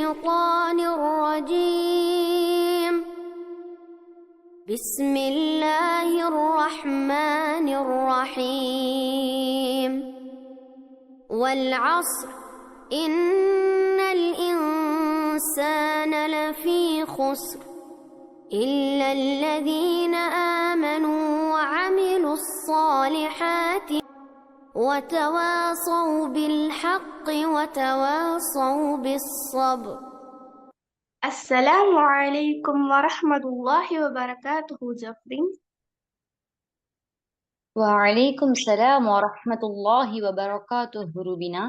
الشيطان الرجيم بسم الله الرحمن الرحيم والعصر إن الإنسان لفي خسر إلا الذين آمنوا وعملوا الصالحات وتواصوا بالحق وتواصوا بالصبر. السلام عليكم ورحمة الله وبركاته جفرين. وعليكم السلام ورحمة الله وبركاته ரூபினா.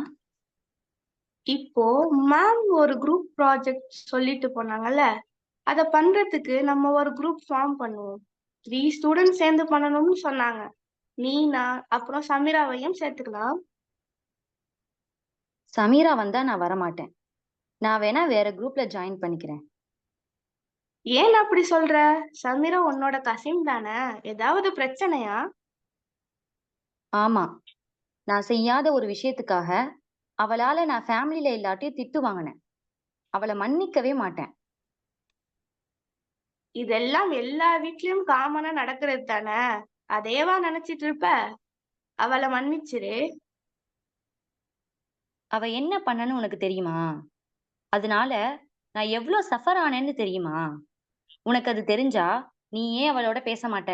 இப்போ மேம் ஒரு group project சொல்லிட்டு போனாங்கல்ல, அதை பண்றதுக்கு நம்ம ஒரு குரூப் ஃபார்ம் பண்ணுவோம். 3 ஸ்டூடெண்ட்ஸ் சேர்ந்து பண்ணணும்னு சொன்னாங்க. நீனா அப்புறம் சமீராவையும் சேர்த்துக்கலாம். சமீரா வந்தா நான் வரமாட்டேன். நான் வேணா வேற குரூப்ல ஜாயின் பண்ணிக்கிறேன். ஏன் அப்படி சொல்ற? சமீரா உன்னோட கசின் தானே, ஏதாவது பிரச்சனையா? ஆமா, நான் செய்யாத ஒரு விஷயத்துக்காக அவளால நான் ஃபேமிலியில எல்லாத்தையும் திட்டு வாங்கினேன். அவளை மன்னிக்கவே மாட்டேன். இதெல்லாம் எல்லா வீட்லயும் காமனா நடக்கிறது தானே, அதேவா நினைச்சிட்டு இருப்ப? அவளை மன்னிச்சிரு. அவ என்ன பண்ணன்னு உனக்கு தெரியுமா? அதனால நான் எவ்வளவு சஃபர் ஆனேன்னு தெரியுமா? உனக்கு அது தெரிஞ்சா நீ ஏன் அவளோட பேச மாட்ட?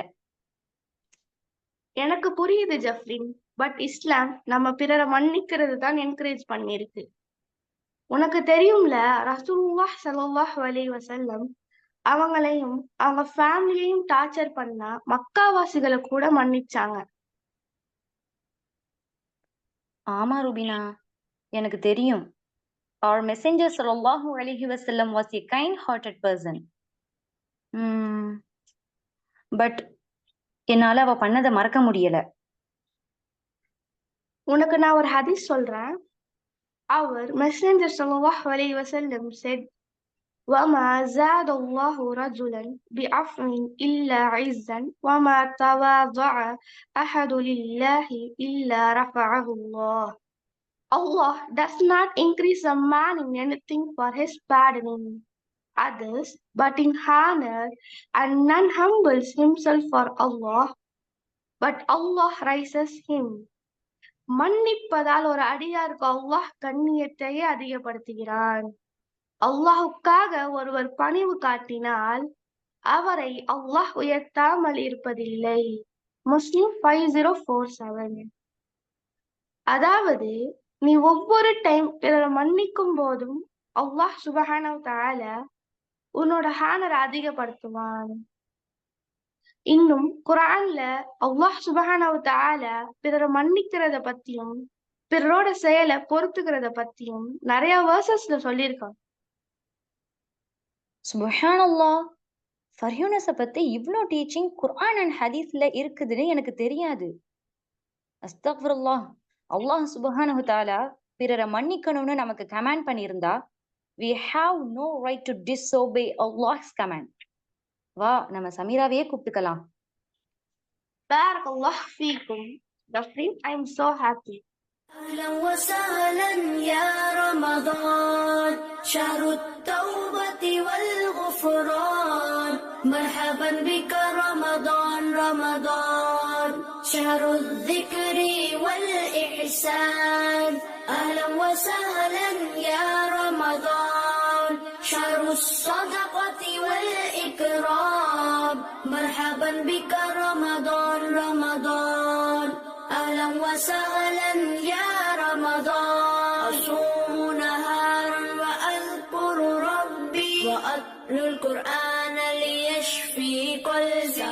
எனக்கு புரியுது ஜஃப்ரின், பட் இஸ்லாம் நம்ம பிறரை மன்னிக்கிறது தான் என்கரேஜ் பண்ணிருக்கு. உனக்கு தெரியும்ல, ரசூலுல்லாஹ் ஸல்லல்லாஹு அலைஹி வஸல்லம் அவங்களையும் அவங்க ஃபேமிலியையும் டார்ச்சர் பண்ணா மக்காவாசிகளை கூட மன்னிச்சாங்க. ஆமா ரூபினா, எனக்கு தெரியும். Our messenger sallallahu alaihi wasallam was a kind-hearted person. But என்னால அவ பண்ணதை மறக்க முடியல. உனக்கு நான் ஒரு ஹதீஸ் சொல்றேன். அவர் மெசஞ்சர் ஸல்லல்லாஹு அலைஹி வஸல்லம் said وما زاد الله رجلا بعفو إلا عزا وما تواضع أحد لله إلا رفعه الله. Allah does not increase a man in anything for his pardoning others, but in honor, and none humbles himself for Allah, but Allah raises him. மன்னிப்பதால் ஒரு அடியாருக்கு அல்லாஹ் கண்ணியத்தையே அதிகப்படுத்துகிறான். அல்லாஹுக்காக ஒருவர் பணிவு காட்டினால் அவரை அல்லாஹ் உயர்த்தாமல் இருப்பதில்லை. முஸ்லிம் 5047. அதாவது, நீ ஒவ்வொரு டைம் பிறரை மன்னிக்கும் போதும் அல்லாஹ் சுப்ஹானஹு வ தஆலா உன்னோட ஹானர் அதிகப்படுத்துவான். இன்னும் குர்ஆன்ல அல்லாஹ் சுப்ஹானஹு வ தஆலா பிறரை மன்னிக்கிறத பத்தியும் பிறரோட செயலை பொறுத்துக்கிறத பத்தியும் நிறைய வேர்சஸ்ல சொல்லியிருக்கான். சுப்ஹானல்லாஹ், ஃபர்யூனஸ பத்தி இவ்ளோ டீச்சிங் குர்ஆன் அண்ட் ஹதீஸ்ல இருக்குதுன்னு எனக்கு தெரியாது. அஸ்தக்ஃபிருல்லாஹ். அல்லாஹ் சுப்ஹானஹு தஆலா பிறரை மன்னிக்கணும்னு நமக்கு கமாண்ட் பண்ணியிருந்தா, we have no right to disobey Allah's command. வா, நம்ம சமீராவையே கூப்பிட்டுக்கலாம். பாரக்கல்லாஹ் ஃபீக்கும். ஜஃப்ரின், I am so happy. أهلا وسهلا يا رمضان شهر التوبة والغفران مرحبا بك رمضان رمضان شهر الذكر والإحسان أهلا وسهلا يا رمضان شهر الصدقة والإكرام مرحبا بك رمضان رمضان أهلا وسهلا يا رمضان أصوم نهارا وأذكر ربي وأتلو القرآن ليشفي قلبي